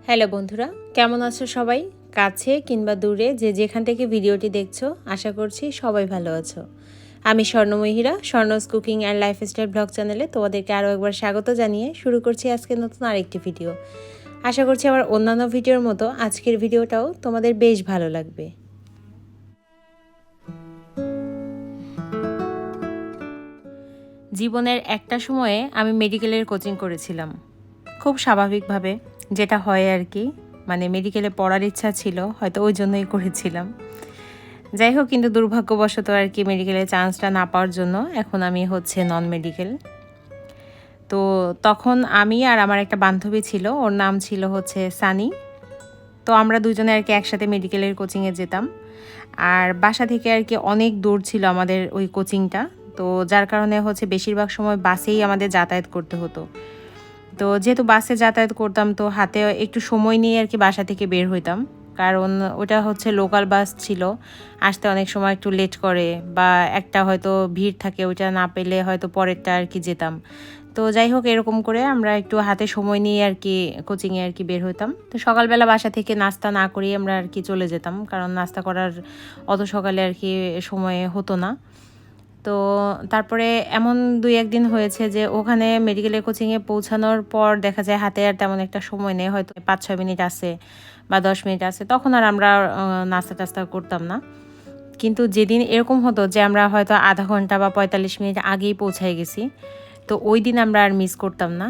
Hello বন্ধুরা, কেমন আছো সবাই? কাছে কিংবা দূরে যে যেখান থেকে ভিডিওটি দেখছো, আশা করছি সবাই ভালো আছো। আমি স্বর্ণময়ীরা, স্বর্ণস কুকিং অ্যান্ড লাইফস্টাইল ব্লগ চ্যানেলে তোমাদেরকে আরও একবার স্বাগত জানিয়ে শুরু করছি আজকে নতুন আরেকটি ভিডিও। আশা করছি আমার অন্যান্য ভিডিওর মতো আজকের ভিডিওটাও তোমাদের বেশ ভালো লাগবে। জীবনের একটা সময়ে আমি মেডিকেলের কোচিং করেছিলাম, খুব স্বাভাবিকভাবে, যেটা হয় আর কি। মানে মেডিকেলে পড়ার ইচ্ছা ছিল, হয়তো ওই জন্যই করেছিলাম। যাই হোক, কিন্তু দুর্ভাগ্যবশত আর কি মেডিকেলে চান্সটা না পাওয়ার জন্য এখন আমি হচ্ছে নন মেডিকেল। তো তখন আমি আর আমার একটা বান্ধবী ছিল, ওর নাম ছিল হচ্ছে সানি। তো আমরা দুজনে আর কি একসাথে মেডিকেলের কোচিংয়ে যেতাম। আর বাসা থেকে আর কি অনেক দূর ছিল আমাদের ওই কোচিংটা, তো যার কারণে হচ্ছে বেশিরভাগ সময় বাসেই আমাদের যাতায়াত করতে হতো। তো যেহেতু বাসে যাতায়াত করতাম, তো হাতে একটু সময় নিয়ে আর কি বাসা থেকে বের হইতাম, কারণ ওটা হচ্ছে লোকাল বাস ছিল, আসতে অনেক সময় একটু লেট করে, বা একটা হয়তো ভিড় থাকে, ওইটা না পেলে হয়তো পরেরটা আর কি যেতাম। তো যাই হোক, এরকম করে আমরা একটু হাতে সময় নিয়ে আর কি কোচিংয়ে আর কি বের হইতাম। তো সকালবেলা বাসা থেকে নাস্তা না করেই আমরা আর কি চলে যেতাম, কারণ নাস্তা করার অত সকালে আর কি সময় হতো না। তো তারপরে এমন 2-1 দিন হয়েছে যে ওখানে মেডিকেলের কোচিংয়ে পৌঁছানোর পর দেখা যায় হাতে আর তেমন একটা সময় নেই, হয়তো 5-6 মিনিট আছে বা 10 মিনিট আছে, তখন আর আমরা নাস্তা টাস্তা করতাম না। কিন্তু যেদিন এরকম হতো যে আমরা হয়তো আধা ঘন্টা বা 45 মিনিট আগেই পৌঁছায় গেছি, তো ওই দিন আমরা আর মিস করতাম না।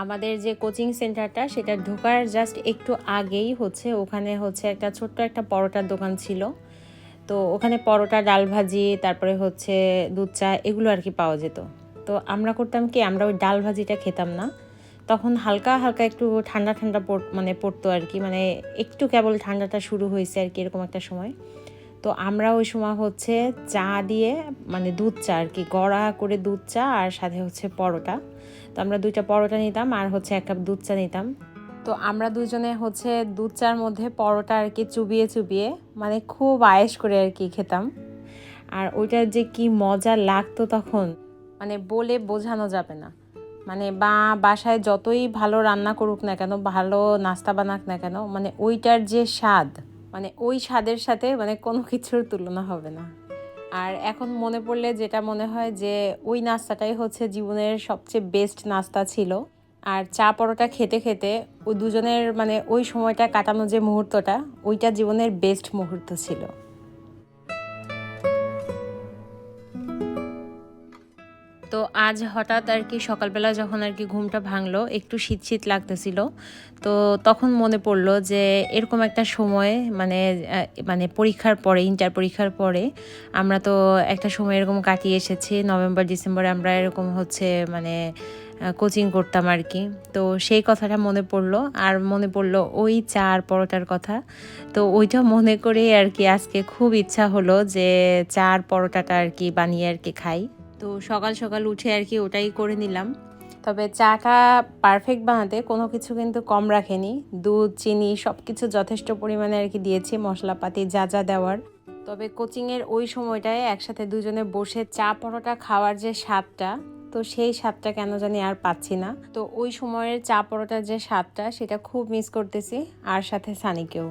আমাদের যে কোচিং সেন্টারটা, সেটা ঢোকার জাস্ট একটু আগেই হচ্ছে ওখানে হচ্ছে একটা ছোট্ট একটা পরোটার দোকান ছিল। তো ওখানে পরোটা, ডাল ভাজি, তারপরে হচ্ছে দুধ চা, এগুলো আর কি পাওয়া যেত। তো আমরা করতাম কি, আমরা ওই ডাল ভাজিটা খেতাম না, তখন হালকা হালকা একটু ঠান্ডা ঠান্ডা পড়তো আর কি, মানে একটু কেবল ঠান্ডাটা শুরু হয়েছে আর কি, এরকম একটা সময়। তো আমরা ওই সময় হচ্ছে চা দিয়ে, মানে দুধ চা আর কি, গড়া করে দুধ চা, আর সাথে হচ্ছে পরোটা। তো আমরা 2টা পরোটা নিতাম আর হচ্ছে 1 কাপ দুধ চা নিতাম। তো আমরা দুজনে হচ্ছে দুধ চার মধ্যে পরোটা আর কি চুবিয়ে চুবিয়ে, মানে খুব আয়েশ করে আর কি খেতাম। আর ওইটার যে কি মজা লাগতো তখন, মানে বলে বোঝানো যাবে না। মানে বাসায় যতই ভালো রান্না করুক না কেন, ভালো নাস্তা বানাক না কেন, মানে ওইটার যে স্বাদ, মানে ওই স্বাদের সাথে মানে কোনো কিছুর তুলনা হবে না। আর এখন মনে পড়লে যেটা মনে হয় যে ওই নাস্তাটাই হচ্ছে জীবনের সবচেয়ে বেস্ট নাস্তা ছিল। আর চা পরোটা খেতে খেতে ওই দুজনের মানে ওই সময়টা কাটানো যে মুহূর্তটা, ওইটা জীবনের বেস্ট মুহূর্ত ছিল। তো আজ হঠাৎ আর কি সকালবেলা যখন আর কি ঘুমটা ভাঙলো, একটু শীত শীত লাগতেছিল। তো তখন মনে পড়লো যে এরকম একটা সময়, মানে পরীক্ষার পরে, ইন্টার পরীক্ষার পরে আমরা তো একটা সময় এরকম কাটিয়ে এসেছি, নভেম্বর ডিসেম্বরে আমরা এরকম হচ্ছে মানে কোচিং করতাম আর কি। তো সেই কথাটা মনে পড়লো, আর মনে পড়লো ওই চা আর পরোটার কথা। তো ওইটা মনে করে আর কি আজকে খুব ইচ্ছা হলো যে চা আর পরোটাটা আর কি বানিয়ে আর কি খাই। তো সকাল সকাল উঠে আর কি ওটাই করে নিলাম। তবে চাটা পারফেক্ট বানাতে কোনো কিছু কিন্তু কম রাখেনি, দুধ, চিনি সব কিছু যথেষ্ট পরিমাণে আর কি দিয়েছি, মশলাপাতি যা যা দেওয়ার। তবে কোচিংয়ের ওই সময়টায় একসাথে দুজনে বসে চা পরোটা খাওয়ার যে স্বাদটা, তো সেই স্বাদটা কেন জানি আর পাচ্ছি না। তো ওই সময়ের চা পরোটার যে স্বাদটা, সেটা খুব মিস করতেছি, আর সাথে সানিকেও।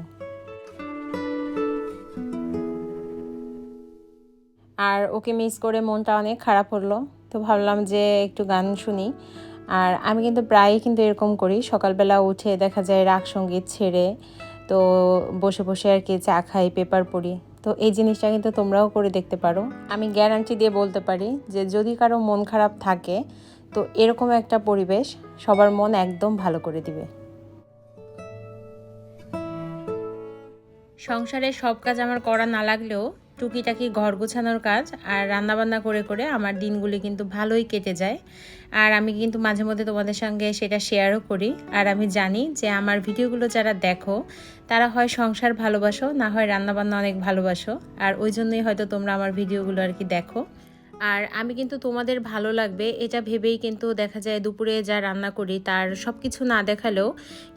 আর ওকে মিস করে মনটা অনেক খারাপ হলো। তো ভাবলাম যে একটু গান শুনি। আর আমি কিন্তু প্রায়ই কিন্তু এরকম করি, সকালবেলা উঠে দেখা যায় রাগ সঙ্গীত ছেড়ে তো বসে বসে আর কি চা খাই, পেপার পড়ি। তো এই জিনিসটা কিন্তু তোমরাও করে দেখতে পারো। আমি গ্যারান্টি দিয়ে বলতে পারি যে যদি কারো মন খারাপ থাকে, তো এরকম একটা পরিবেশ সবার মন একদম ভালো করে দিবে। সংসারের সব কাজ আমার করা না লাগলেও টুকিটাকি ঘর গোছানোর কাজ আর রান্নাবান্না করে করে আমার দিনগুলি কিন্তু ভালোই কেটে যায়। আর আমি কিন্তু মাঝে মধ্যে তোমাদের সঙ্গে সেটা শেয়ারও করি। আর আমি জানি যে আমার ভিডিওগুলো যারা দেখো, তারা হয় সংসার ভালোবাসো, না হয় রান্নাবান্না অনেক ভালোবাসো। আর ওই জন্যই হয়তো তোমরা আমার ভিডিওগুলো আর কি দেখো। আর আমি কিন্তু তোমাদের ভালো লাগবে এটা ভেবেই কিন্তু দেখা যায় দুপুরে যা রান্না করি তার সব কিছু না দেখালেও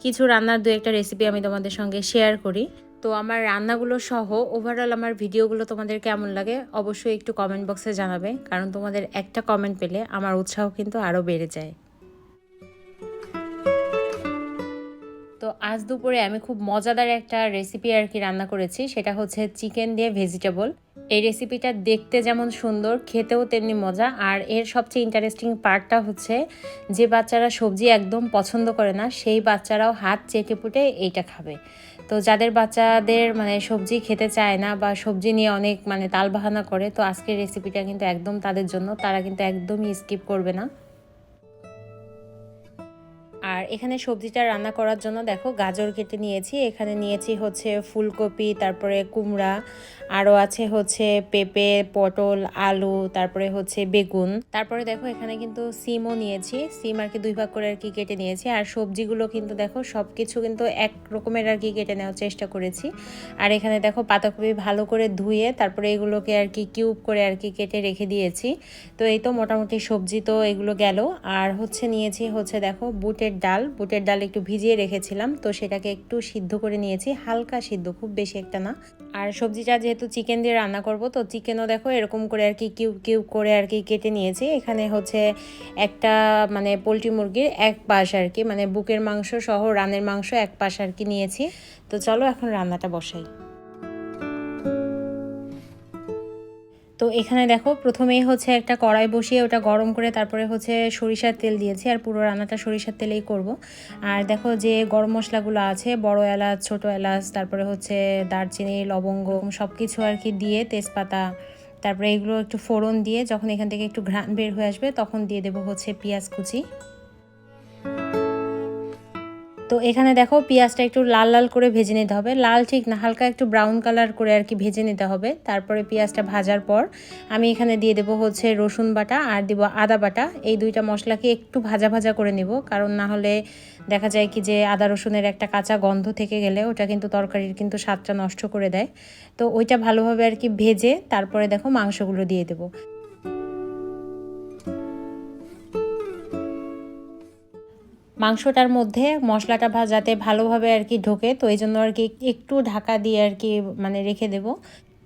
কিছু রান্নার 2-1টা রেসিপি আমি তোমাদের সঙ্গে শেয়ার করি। তো আমার রান্নাগুলো সহ ওভারঅল আমার ভিডিওগুলো তোমাদের কেমন লাগে অবশ্যই একটু কমেন্ট বক্সে জানাবে, কারণ তোমাদের একটা কমেন্ট পেলে আমার উৎসাহ কিন্তু আরও বেড়ে যায়। তো আজ দুপুরে আমি খুব মজাদার একটা রেসিপি আর কি রান্না করেছি, সেটা হচ্ছে চিকেন দিয়ে ভেজিটেবল। এই রেসিপিটা দেখতে যেমন সুন্দর, খেতেও তেমনি মজা। আর এর সবচেয়ে ইন্টারেস্টিং পার্টটা হচ্ছে যে বাচ্চারা সবজি একদম পছন্দ করে না সেই বাচ্চারাও হাত চেটে পুটে এইটা খাবে। তো যাদের বাচ্চাদের মানে সবজি খেতে চায় না বা সবজি নিয়ে অনেক মানে তালবাহানা করে, তো আজকের রেসিপিটা কিন্তু একদম তাদের জন্য, তারা কিন্তু একদমই স্কিপ করবে না। আর এখানে সবজিটা রান্না করার জন্য দেখো গাজর কেটে নিয়েছি, এখানে নিয়েছি হচ্ছে ফুলকপি, তারপরে কুমড়া, আরও আছে হচ্ছে পেঁপে, পটল, আলু, তারপরে হচ্ছে বেগুন, তারপরে দেখো এখানে কিন্তু সিমও নিয়েছি, সিম আর কি 2 ভাগ করে আর কি কেটে নিয়েছি। আর সবজিগুলো কিন্তু দেখো সব কিছু কিন্তু এক রকমের আর কি কেটে নেওয়ার চেষ্টা করেছি। আর এখানে দেখো পাতাকপি ভালো করে ধুয়ে তারপরে এগুলোকে আর কি কিউব করে আর কি কেটে রেখে দিয়েছি। তো এই তো মোটামুটি সবজি তো এগুলো গেল। আর হচ্ছে নিয়েছি হচ্ছে দেখো বুটের ডাল একটু ভিজিয়ে রেখেছিলাম, তো সেটাকে একটু সিদ্ধ করে নিয়েছি, হালকা সিদ্ধ, খুব বেশি একটা না। আর সবজিটা যেহেতু চিকেন দিয়ে রান্না করব, তো চিকেনও দেখো এরকম করে আর কি কিউব কিউব করে আর কি কেটে নিয়েছি। এখানে হচ্ছে একটা মানে পোলট্রি মুরগির এক পাশ আর কি, মানে বুকের মাংস সহ রানের মাংস এক পাশ আর কি নিয়েছি। তো চলো এখন রান্নাটা বসাই। তো এখানে দেখো প্রথমেই হচ্ছে একটা কড়াই বসিয়ে ওটা গরম করে তারপরে হচ্ছে সরিষার তেল দিয়েছি, আর পুরো রান্নাটা সরিষার তেলেই করব। আর দেখো যে গরম মশলাগুলো আছে, বড় এলাচ, ছোট এলাচ, তারপরে হচ্ছে দারচিনি, লবঙ্গ, সব কিছু আর কি দিয়ে, তেজপাতা, তারপরে এগুলো একটু ফোড়ন দিয়ে যখন এখান থেকে একটু ঘ্রাণ বের হয়ে আসবে তখন দিয়ে দেবো হচ্ছে পেঁয়াজ কুচি। তো এখানে দেখো পেঁয়াজটা একটু লাল লাল করে ভেজে নিতে হবে, লাল ঠিক না, হালকা একটু ব্রাউন কালার করে আর কি ভেজে নিতে হবে। তারপরে পেঁয়াজটা ভাজার পর আমি এখানে দিয়ে দেবো হচ্ছে রসুন বাটা আর দিব আদা বাটা। এই দুইটা মশলাকে একটু ভাজা ভাজা করে নিব, কারণ না হলে দেখা যায় কি যে আদা রসুনের একটা কাঁচা গন্ধ থেকে গেলে ওটা কিন্তু তরকারির কিন্তু স্বাদটা নষ্ট করে দেয়। তো ওইটা ভালোভাবে আর কি ভেজে তারপরে দেখো মাংসগুলো দিয়ে দেবো। মাংসটার মধ্যে মশলাটা যাতে ভালোভাবে আর কি ঢোকে, তো এই জন্য আর কি একটু ঢাকা দিয়ে আর কি মানে রেখে দেব।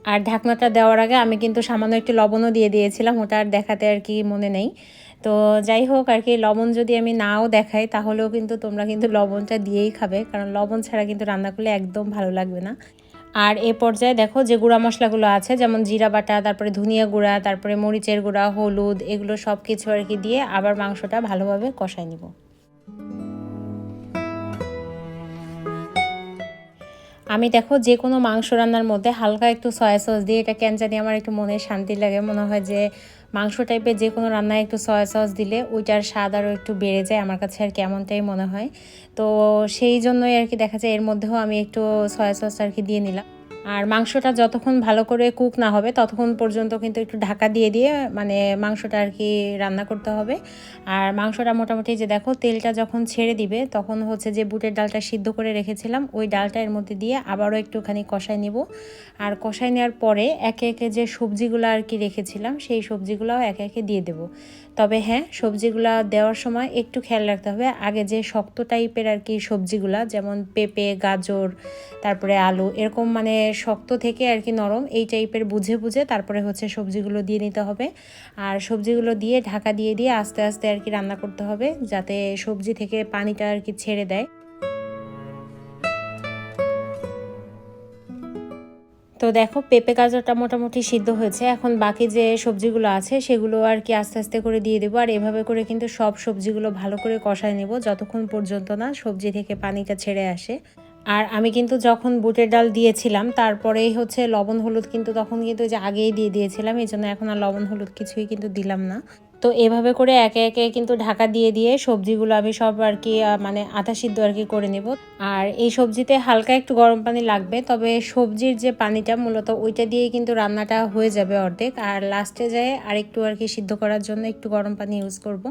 আর ঢাকনাটা দেওয়ার আগে আমি কিন্তু সামান্য একটু লবণও দিয়ে দিয়েছিলাম, ওটা আর দেখাতে আর কি মনে নেই। তো যাই হোক আর কি, লবণ যদি আমি নাও দেখাই তাহলেও কিন্তু তোমরা কিন্তু লবণটা দিয়েই খাবে, কারণ লবণ ছাড়া কিন্তু রান্না করলে একদম ভালো লাগবে না। আর এ পর্যায়ে দেখো যে গুঁড়া মশলাগুলো আছে, যেমন জিরা বাটা, তারপরে ধনিয়া গুঁড়া, তারপরে মরিচের গুঁড়া, হলুদ, এগুলো সব কিছু আর কি দিয়ে আবার মাংসটা ভালোভাবে কষাই নিব। আমি দেখো যে কোনো মাংস রান্নার মধ্যে হালকা একটু সয়া সস দিয়ে, এটা কেন জানি আমার একটু মনে শান্তি লাগে, মনে হয় যে মাংস টাইপের যে কোনো রান্নায় একটু সয়া সস দিলে ওইটার স্বাদ আরও একটু বেড়ে যায়, আমার কাছে আর কেমনটাই মনে হয়। তো সেই জন্যই আর কি দেখা যায় এর মধ্যেও আমি একটু সয়া সস আর কি দিয়ে নিলাম। আর মাংসটা যতক্ষণ ভালো করে কুক না হবে ততক্ষণ পর্যন্ত কিন্তু একটু ঢাকা দিয়ে দিয়ে মানে মাংসটা আর কি রান্না করতে হবে। আর মাংসটা মোটামুটি যে দেখো তেলটা যখন ছেড়ে দিবে তখন হচ্ছে যে বুটের ডালটা সিদ্ধ করে রেখেছিলাম ওই ডালটা এর মধ্যে দিয়ে আবারও একটুখানি কষাই নিব। আর কষাই নেওয়ার পরে একে একে যে সবজিগুলো আর কি রেখেছিলাম সেই সবজিগুলোও একে একে দিয়ে দেব। তবে হ্যাঁ, সবজিগুলো দেওয়ার সময় একটু খেয়াল রাখতে হবে, আগে যে শক্ত টাইপের আর কি সবজিগুলা, যেমন পেঁপে, গাজর, তারপরে আলু, এরকম মানে শক্ত থেকে আর কি নরম এই টাইপের বুঝে বুঝে তারপরে হচ্ছে সবজিগুলো দিয়ে নিতে হবে। আর সবজিগুলো দিয়ে ঢাকা দিয়ে দিয়ে আস্তে আস্তে আর কি রান্না করতে হবে, যাতে সবজি থেকে পানিটা আর কি ছেড়ে দেয়। তো দেখো পেঁপে গাজরটা মোটামুটি সিদ্ধ হয়েছে, এখন বাকি যে সবজিগুলো আছে সেগুলো আর কি আস্তে আস্তে করে দিয়ে দেবো। আর এভাবে করে কিন্তু সব সবজিগুলো ভালো করে কষায় নেব যতক্ষণ পর্যন্ত না সবজি থেকে পানিটা ছেড়ে আসে। আর আমি কিন্তু যখন বুটের ডাল দিয়েছিলাম তারপরেই হচ্ছে লবণ হলুদ কিন্তু তখন কিন্তু যে আগেই দিয়ে দিয়েছিলাম, এই জন্য এখন আর লবণ হলুদ কিছুই কিন্তু দিলাম না। তো এভাবে করে একে একে কিন্তু ঢাকা দিয়ে দিয়ে সবজিগুলো আমি সব আর কি মানে আধা সিদ্ধ আর কি করে নেব। আর এই সবজিতে হালকা একটু গরম পানি লাগবে, তবে সবজির যে পানিটা মূলত ওইটা দিয়েই কিন্তু রান্নাটা হয়ে যাবে অর্ধেক, আর লাস্টে যায় আর একটু আর কি সিদ্ধ করার জন্য একটু গরম পানি ইউজ করব।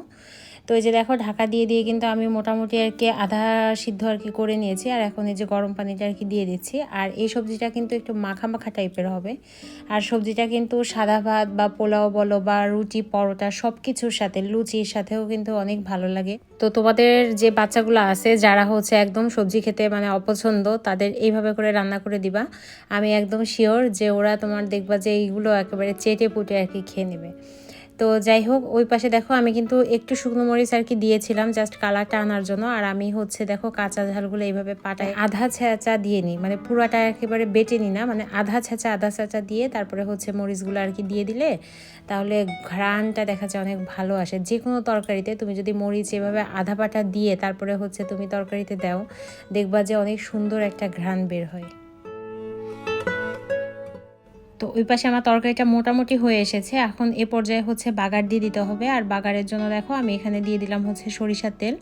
তো এই যে দেখো ঢাকা দিয়ে দিয়ে কিন্তু আমি মোটামুটি আর কি আধা সিদ্ধ আর কি করে নিয়েছি, আর এখন এই যে গরম পানিটা আর কি দিয়ে দিচ্ছি। আর এই সবজিটা কিন্তু একটু মাখা মাখা টাইপের হবে, আর সবজিটা কিন্তু সাদা ভাত বা পোলাও বলো বা রুটি, পরোটা, সব কিছুর সাথে, লুচির সাথেও কিন্তু অনেক ভালো লাগে। তো তোমাদের যে বাচ্চাগুলো আছে যারা হচ্ছে একদম সবজি খেতে মানে অপছন্দ, তাদের এইভাবে করে রান্না করে দিবা, আমি একদম শিওর যে ওরা তোমার দেখবা যে এইগুলো একেবারে চেটে পুটে আর কি খেয়ে নেবে। তো তো যাই হোক, ওই পাশে দেখো আমি কিন্তু একটু শুকনো মরিচ আর কি দিয়েছিলাম জাস্ট কালারটা আনার জন্য। আর আমি হচ্ছে দেখো কাঁচা ঝালগুলো এইভাবে পাটায় আধা ছেঁচা দিয়ে নিই, মানে পুরাটা একেবারে বেটে নিই না, মানে আধা ছেঁচা দিয়ে তারপরে হচ্ছে মরিচগুলো আর কি দিয়ে দিলে তাহলে ঘ্রাণটা দেখা যায় অনেক ভালো আসে। যে কোনো তরকারিতে তুমি যদি মরিচ এভাবে আধা বাটা দিয়ে তারপরে হচ্ছে তুমি তরকারিতে দাও, দেখবা যে অনেক সুন্দর একটা ঘ্রাণ বের হয়। তো ওই পাশে আমার তরকারিটা মোটামুটি হয়ে এসেছে। এখন এ পর্যায়ে হচ্ছে বাগার দিয়ে দিতে হবে। আর বাগারের জন্য দেখো আমি এখানে দিয়ে দিলাম হচ্ছে সরিষার তেল,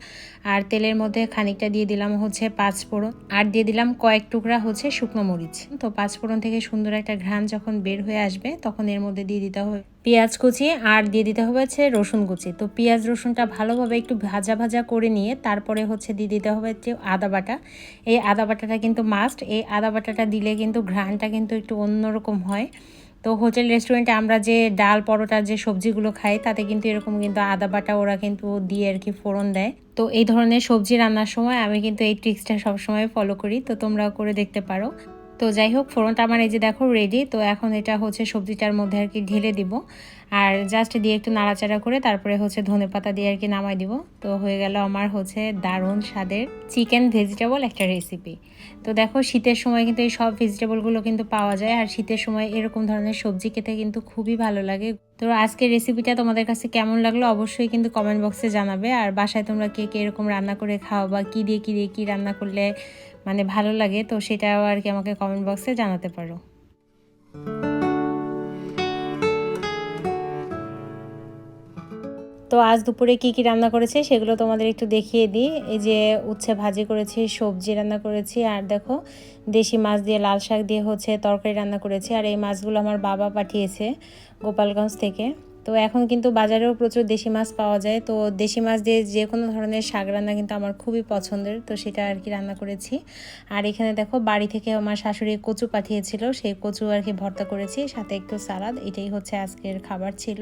আর তেলের মধ্যে খানিকটা দিয়ে দিলাম হচ্ছে পাঁচফোড়ন, আর দিয়ে দিলাম কয়েক টুকরা হচ্ছে শুকনো মরিচ। তো পাঁচফোড়ন থেকে সুন্দর একটা ঘ্রাণ যখন বের হয়ে আসবে তখন এর মধ্যে দিয়ে দিতে হবে পেঁয়াজ কুচি, আর দিয়ে দিতে হবে হচ্ছে রসুন কুচি। তো পেঁয়াজ রসুনটা ভালোভাবে একটু ভাজা করে নিয়ে তারপরে হচ্ছে দিয়ে দিতে হবে হচ্ছে আদা বাটা। এই আদা বাটাটা কিন্তু মাস্ট, এই আদা বাটাটা দিলে কিন্তু ঘ্রাণটা কিন্তু একটু অন্যরকম হয়। তো হোটেল রেস্টুরেন্টে আমরা যে ডাল পরোটার যে সবজিগুলো খাই তাতে কিন্তু এরকম কিন্তু আদা বাটা ওরা কিন্তু দিয়ে আর কি ফোড়ন দেয়। তো এই ধরনের সবজি রান্নার সময় আমি কিন্তু এই ট্রিক্সটা সবসময় ফলো করি, তো তোমরাও করে দেখতে পারো। তো যাই হোক, ফোড়নটা আমার এই যে দেখো রেডি। তো এখন এটা হচ্ছে সবজিটার মধ্যে আর কি ঢেলে দিব, আর জাস্ট দিয়ে একটু নাড়াচাড়া করে তারপরে হচ্ছে ধনেপাতা দিয়ে আর কি নামাই দিব। তো হয়ে গেল আমার হচ্ছে দারুণ স্বাদের চিকেন ভেজিটেবল একটা রেসিপি। তো দেখো, শীতের সময় কিন্তু এই সব ভেজিটেবলগুলো কিন্তু পাওয়া যায়, আর শীতের সময় এরকম ধরনের সবজি খেতে কিন্তু খুবই ভালো লাগে। তো আজকের রেসিপিটা তোমাদের কাছে কেমন লাগলো অবশ্যই কিন্তু কমেন্ট বক্সে জানাবে। আর বাসায় তোমরা কে কে এরকম রান্না করে খাও, বা কী দিয়ে কী রান্না করলে মানে ভালো লাগে, তো সেটাও আর কি আমাকে কমেন্ট বক্সে জানাতে পারো। তো আজ দুপুরে কি রান্না করেছি সেগুলো তোমাদের একটু দেখিয়ে দিই। এই যে উচ্ছে ভাজি করেছি, সবজি রান্না করেছি, আর দেখো দেশি মাছ দিয়ে লাল শাক দিয়ে হচ্ছে তরকারি রান্না করেছি। আর এই মাছগুলো আমার বাবা পাঠিয়েছে গোপালগঞ্জ থেকে। তো এখন কিন্তু বাজারেও প্রচুর দেশি মাছ পাওয়া যায়, তো দেশি মাছ দিয়ে যে কোনো ধরনের শাক রান্না কিন্তু আমার খুবই পছন্দের, তো সেটা আর কি রান্না করেছি। আর এখানে দেখো বাড়ি থেকে আমার শাশুড়ি কচু পাঠিয়েছিল, সেই কচু আর কি ভর্তা করেছি, সাথে একটু সালাদ। এটাই হচ্ছে আজকের খাবার ছিল।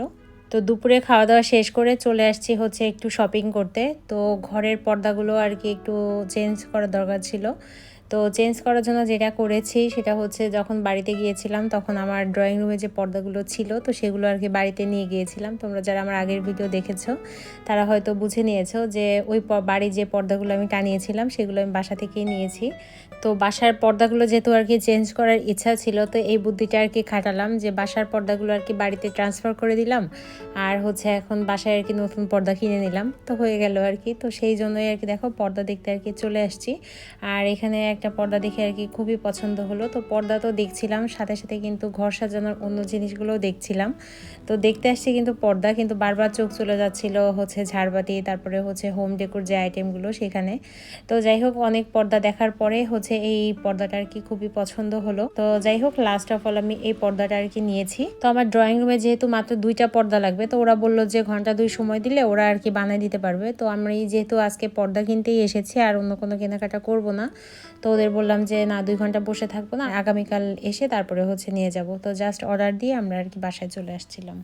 তো দুপুরে খাওয়া দাওয়া শেষ করে চলে আসছি হচ্ছে একটু শপিং করতে। তো ঘরের পর্দাগুলো আর কি একটু চেঞ্জ করার দরকার ছিল। তো চেঞ্জ করার জন্য যেটা করেছি সেটা হচ্ছে, যখন বাড়িতে গিয়েছিলাম তখন আমার ড্রয়িং রুমে যে পর্দাগুলো ছিল তো সেগুলো আর কি বাড়িতে নিয়ে গিয়েছিলাম। তোমরা যারা আমার আগের ভিডিও দেখেছো তারা হয়তো বুঝে নিয়েছো যে ওই বাড়ির যে পর্দাগুলো আমি টানিয়েছিলাম সেগুলো আমি বাসা থেকেই নিয়েছি। তো বাসার পর্দাগুলো যেহেতু আর কি চেঞ্জ করার ইচ্ছা ছিল, তো এই বুদ্ধিটা আর কি খাটালাম যে বাসার পর্দাগুলো আর কি বাড়িতে ট্রান্সফার করে দিলাম, আর হচ্ছে এখন বাসায় আর কি নতুন পর্দা কিনে নিলাম, তো হয়ে গেল আর কি। তো সেই জন্যই আর কি দেখো পর্দা দেখতে আর কি চলে আসছি। আর এখানে একটা পর্দা দেখে আর কি খুবই পছন্দ হলো। তো পর্দা তো দেখছিলাম, সাথে সাথে কিন্তু ঘর সাজানোর অন্য জিনিসগুলোও দেখছিলাম। তো দেখতে আসছি কিন্তু পর্দা, কিন্তু বারবার চোখ চলে যাচ্ছিল হচ্ছে ঝাড়বাতি, তারপরে হচ্ছে হোম ডেকোর যে আইটেমগুলো সেখানে। তো যাই হোক, অনেক পর্দা দেখার পরে হচ্ছে এই পর্দাটা আর কি খুবই পছন্দ হলো। তো যাই হোক, লাস্ট অফ অল আমি এই পর্দাটা আর কি নিয়েছি। তো আমার ড্রয়িং রুমে যেহেতু মাত্র 2টা পর্দা লাগবে, তো ওরা বললো যে ঘন্টা 2 সময় দিলে ওরা আর কি বানিয়ে দিতে পারবে। তো আমরা যেহেতু আজকে পর্দা কিনতেই এসেছি আর অন্য কোনো কেনাকাটা করব না, তো ওদের বললাম যে না, 2 ঘন্টা বসে থাকবো না, আগামীকাল এসে তারপরে হচ্ছে নিয়ে যাব। তো জাস্ট অর্ডার দিয়ে আমরা আর কি বাসায় চলে আসছিলাম।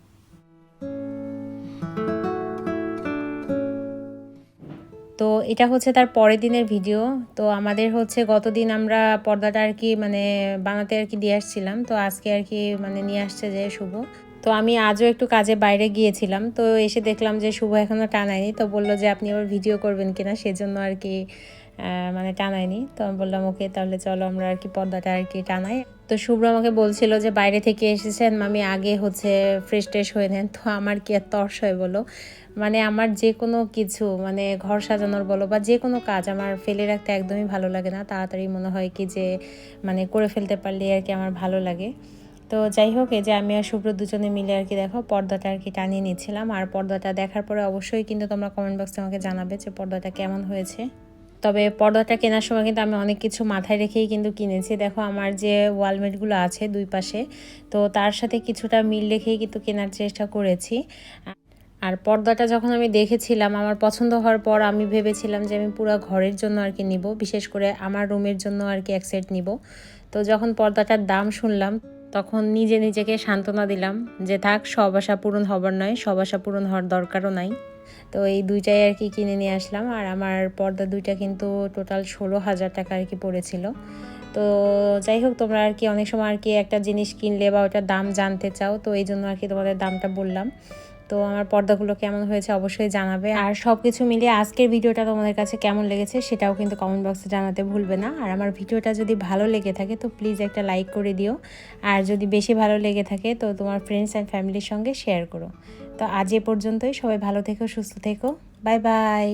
তো এটা হচ্ছে তার পরের দিনের ভিডিও। তো আমাদের হচ্ছে গতদিন আমরা পর্দাটা আর কি মানে বানাতে আর কি দিয়ে আসছিলাম, তো আজকে আর কি মানে নিয়ে আসছে যে শুভ। তো আমি আজও একটু কাজে বাইরে গিয়েছিলাম, তো এসে দেখলাম যে শুভ এখনও টানায়নি। তো বললো যে আপনি আবার ভিডিও করবেন কিনা, সেজন্য আর কি মানে টানায়নি। তো আমি বললাম ওকে, তাহলে চলো আমরা আর কি পর্দাটা আর কি টানাই। তো শুভ্র আমাকে বলছিল যে বাইরে থেকে এসেছেন মামি, আগে হচ্ছে ফ্রেশ ট্রেশ হয়ে নেন। তো আমার কি আর তর্স হয় বলো, মানে আমার যে কোনো কিছু মানে ঘর সাজানোর বলো বা যে কোনো কাজ আমার ফেলে রাখতে একদমই ভালো লাগে না। তাড়াতাড়ি মনে হয় কি যে মানে করে ফেলতে পারলে আর কি আমার ভালো লাগে। তো যাই হোক, এই যে আমি আর শুভ্র দুজনে মিলে আর কি দেখো পর্দাটা আর কি টানিয়ে নিচ্ছিলাম। আর পর্দাটা দেখার পরে অবশ্যই কিন্তু তোমরা কমেন্ট বক্সে আমাকে জানাবে যে পর্দাটা কেমন হয়েছে। তবে পর্দাটা কেনার সময় কিন্তু আমি অনেক কিছু মাথায় রেখেই কিন্তু কিনেছি। দেখো আমার যে ওয়ালমেটগুলো আছে দুই পাশে, তো তার সাথে কিছুটা মিল রেখেই কিন্তু কেনার চেষ্টা করেছি। আর পর্দাটা যখন আমি দেখেছিলাম আমার পছন্দ হওয়ার পর আমি ভেবেছিলাম যে আমি পুরো ঘরের জন্য আর কি নিব, বিশেষ করে আমার রুমের জন্য আর কি এক সেট নিব। তো যখন পর্দাটার দাম শুনলাম তখন নিজেকে সান্ত্বনা দিলাম যে থাক, সব আশা পূরণ হবার নয়, সব আশা পূরণ হওয়ার দরকারও নাই। তো এই দুইটাই আর কি কিনে নিয়ে আসলাম। আর আমার পর্দা দুইটা কিন্তু টোটাল 16,000 টাকা আর কি পড়েছিল। তো যাই হোক, তোমরা আর কি অনেক সময় আর কি একটা জিনিস কিনলে বা ওটার দাম জানতে চাও, তো এই জন্য আর কি তোমাদের দামটা বললাম। তো আমার পর্দাগুলো কেমন হয়েছে অবশ্যই জানাবে। আর সব কিছু মিলিয়ে আজকের ভিডিওটা তোমাদের কাছে কেমন লেগেছে সেটাও কিন্তু কমেন্ট বক্সে জানাতে ভুলবে না। আর আমার ভিডিওটা যদি ভালো লেগে থাকে তো প্লিজ একটা লাইক করে দিও। আর যদি বেশি ভালো লেগে থাকে তো তোমার ফ্রেন্ডস অ্যান্ড ফ্যামিলির সঙ্গে শেয়ার করো। তো আজ এ পর্যন্তই, সবাই ভালো থেকো, সুস্থ থেকো, বাই বাই।